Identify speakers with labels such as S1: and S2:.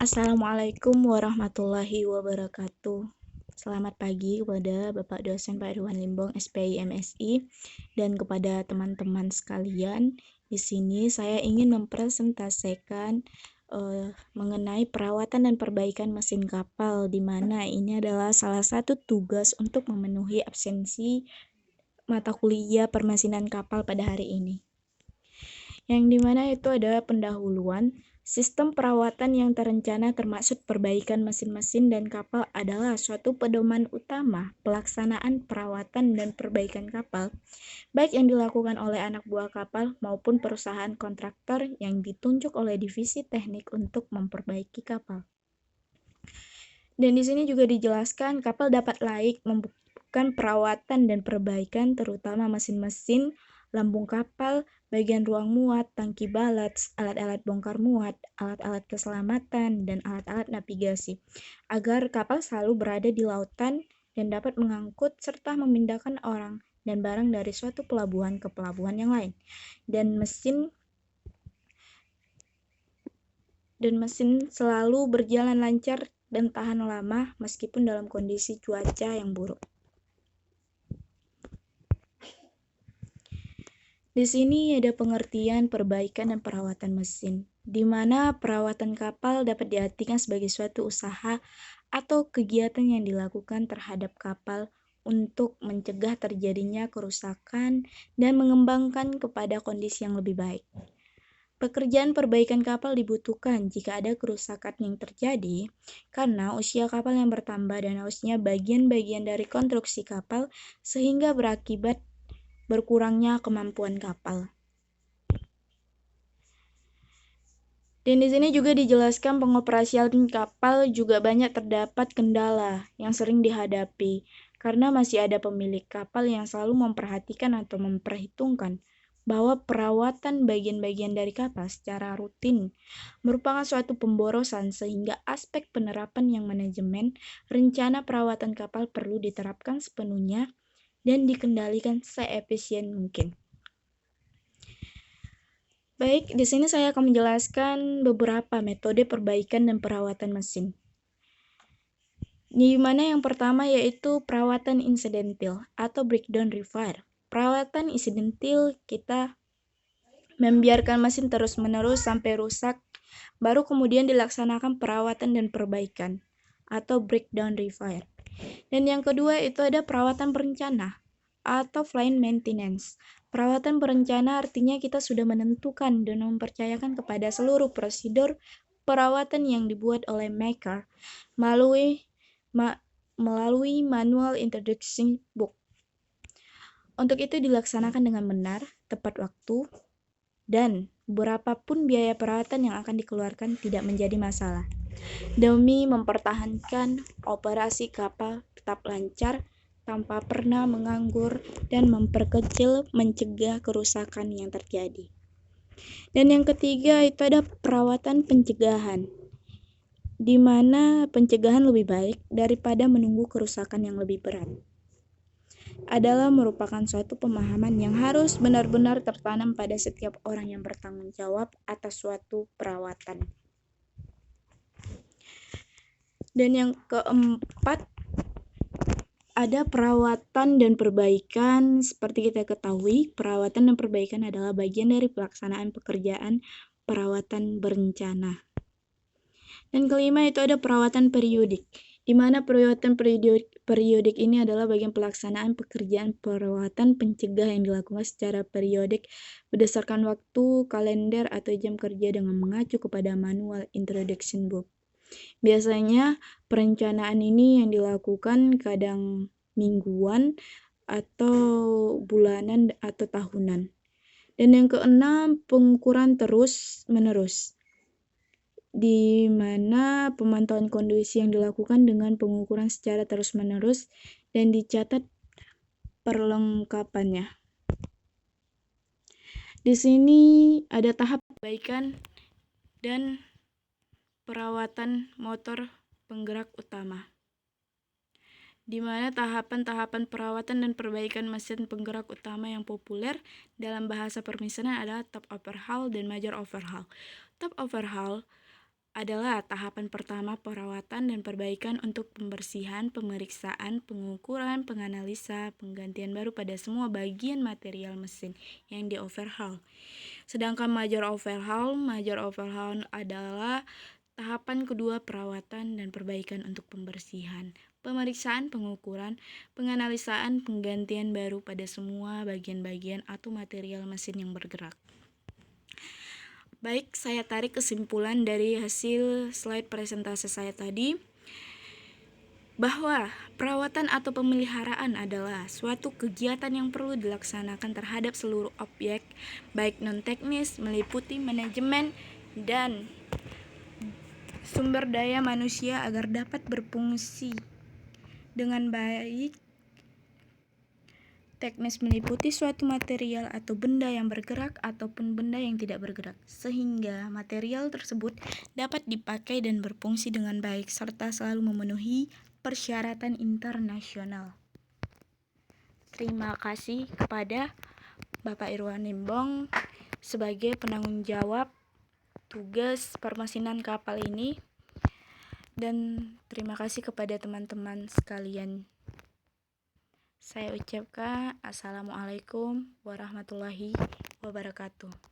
S1: Assalamualaikum warahmatullahi wabarakatuh. Selamat pagi kepada Bapak dosen Pak Irwan Limbong, SPI MSI, dan kepada teman-teman sekalian. Di sini saya ingin mempresentasikan mengenai perawatan dan perbaikan mesin kapal, di mana ini adalah salah satu tugas untuk memenuhi absensi mata kuliah permesinan kapal pada hari ini. Yang dimana itu ada pendahuluan. Sistem perawatan yang terencana termaksud perbaikan mesin-mesin dan kapal adalah suatu pedoman utama pelaksanaan perawatan dan perbaikan kapal, baik yang dilakukan oleh anak buah kapal maupun perusahaan kontraktor yang ditunjuk oleh divisi teknik untuk memperbaiki kapal. Dan di sini juga dijelaskan kapal dapat laik membutuhkan perawatan dan perbaikan terutama mesin-mesin, lambung kapal, bagian ruang muat, tangki balat, alat-alat bongkar muat, alat-alat keselamatan, dan alat-alat navigasi, agar kapal selalu berada di lautan dan dapat mengangkut serta memindahkan orang dan barang dari suatu pelabuhan ke pelabuhan yang lain. Dan mesin selalu berjalan lancar dan tahan lama meskipun dalam kondisi cuaca yang buruk. Di sini ada pengertian perbaikan dan perawatan mesin, di mana perawatan kapal dapat diartikan sebagai suatu usaha atau kegiatan yang dilakukan terhadap kapal untuk mencegah terjadinya kerusakan dan mengembangkan kepada kondisi yang lebih baik. Pekerjaan perbaikan kapal dibutuhkan jika ada kerusakan yang terjadi karena usia kapal yang bertambah dan hausnya bagian-bagian dari konstruksi kapal sehingga berakibat berkurangnya kemampuan kapal. Dan di sini juga dijelaskan pengoperasian kapal juga banyak terdapat kendala yang sering dihadapi karena masih ada pemilik kapal yang selalu memperhatikan atau memperhitungkan bahwa perawatan bagian-bagian dari kapal secara rutin merupakan suatu pemborosan sehingga aspek penerapan yang manajemen rencana perawatan kapal perlu diterapkan sepenuhnya dan dikendalikan seefisien mungkin. Baik, di sini saya akan menjelaskan beberapa metode perbaikan dan perawatan mesin. Di mana yang pertama yaitu perawatan insidental atau breakdown repair. Perawatan insidental kita membiarkan mesin terus-menerus sampai rusak, baru kemudian dilaksanakan perawatan dan perbaikan atau breakdown repair. Dan yang kedua itu ada perawatan berencana atau flight maintenance. Perawatan berencana artinya kita sudah menentukan dan mempercayakan kepada seluruh prosedur perawatan yang dibuat oleh maker melalui manual introduction book. Untuk itu dilaksanakan dengan benar, tepat waktu, dan berapapun biaya perawatan yang akan dikeluarkan tidak menjadi masalah, demi mempertahankan operasi kapal tetap lancar tanpa pernah menganggur dan mencegah kerusakan yang terjadi. Dan yang ketiga itu ada perawatan pencegahan, di mana pencegahan lebih baik daripada menunggu kerusakan yang lebih berat. Adalah merupakan suatu pemahaman yang harus benar-benar tertanam pada setiap orang yang bertanggung jawab atas suatu perawatan. Dan yang keempat ada perawatan dan perbaikan. Seperti kita ketahui, perawatan dan perbaikan adalah bagian dari pelaksanaan pekerjaan perawatan berencana. Dan kelima itu ada perawatan periodik, di mana perawatan periodik ini adalah bagian pelaksanaan pekerjaan perawatan pencegah yang dilakukan secara periodik berdasarkan waktu, kalender, atau jam kerja dengan mengacu kepada manual introduction book. Biasanya perencanaan ini yang dilakukan kadang mingguan atau bulanan atau tahunan. Dan yang keenam, pengukuran terus-menerus, di mana pemantauan kondisi yang dilakukan dengan pengukuran secara terus-menerus dan dicatat perlengkapannya. Di sini ada tahap perbaikan dan perawatan motor penggerak utama, di mana tahapan-tahapan perawatan dan perbaikan mesin penggerak utama yang populer dalam bahasa permesinnya adalah top overhaul dan major overhaul. Top overhaul adalah tahapan pertama perawatan dan perbaikan untuk pembersihan, pemeriksaan, pengukuran, penganalisa, penggantian baru pada semua bagian material mesin yang di-overhaul. Sedangkan major overhaul adalah tahapan kedua perawatan dan perbaikan untuk pembersihan, pemeriksaan, pengukuran, penganalisaan, penggantian baru pada semua bagian-bagian atau material mesin yang bergerak. Baik, saya tarik kesimpulan dari hasil slide presentasi saya tadi, bahwa perawatan atau pemeliharaan adalah suatu kegiatan yang perlu dilaksanakan terhadap seluruh objek, baik non-teknis, meliputi manajemen dan sumber daya manusia agar dapat berfungsi dengan baik. Teknis meliputi suatu material atau benda yang bergerak ataupun benda yang tidak bergerak, sehingga material tersebut dapat dipakai dan berfungsi dengan baik serta selalu memenuhi persyaratan internasional. Terima kasih kepada Bapak Irwan Limbong sebagai penanggung jawab tugas permesinan kapal ini, dan terima kasih kepada teman-teman sekalian. Saya ucapkan Assalamualaikum warahmatullahi wabarakatuh.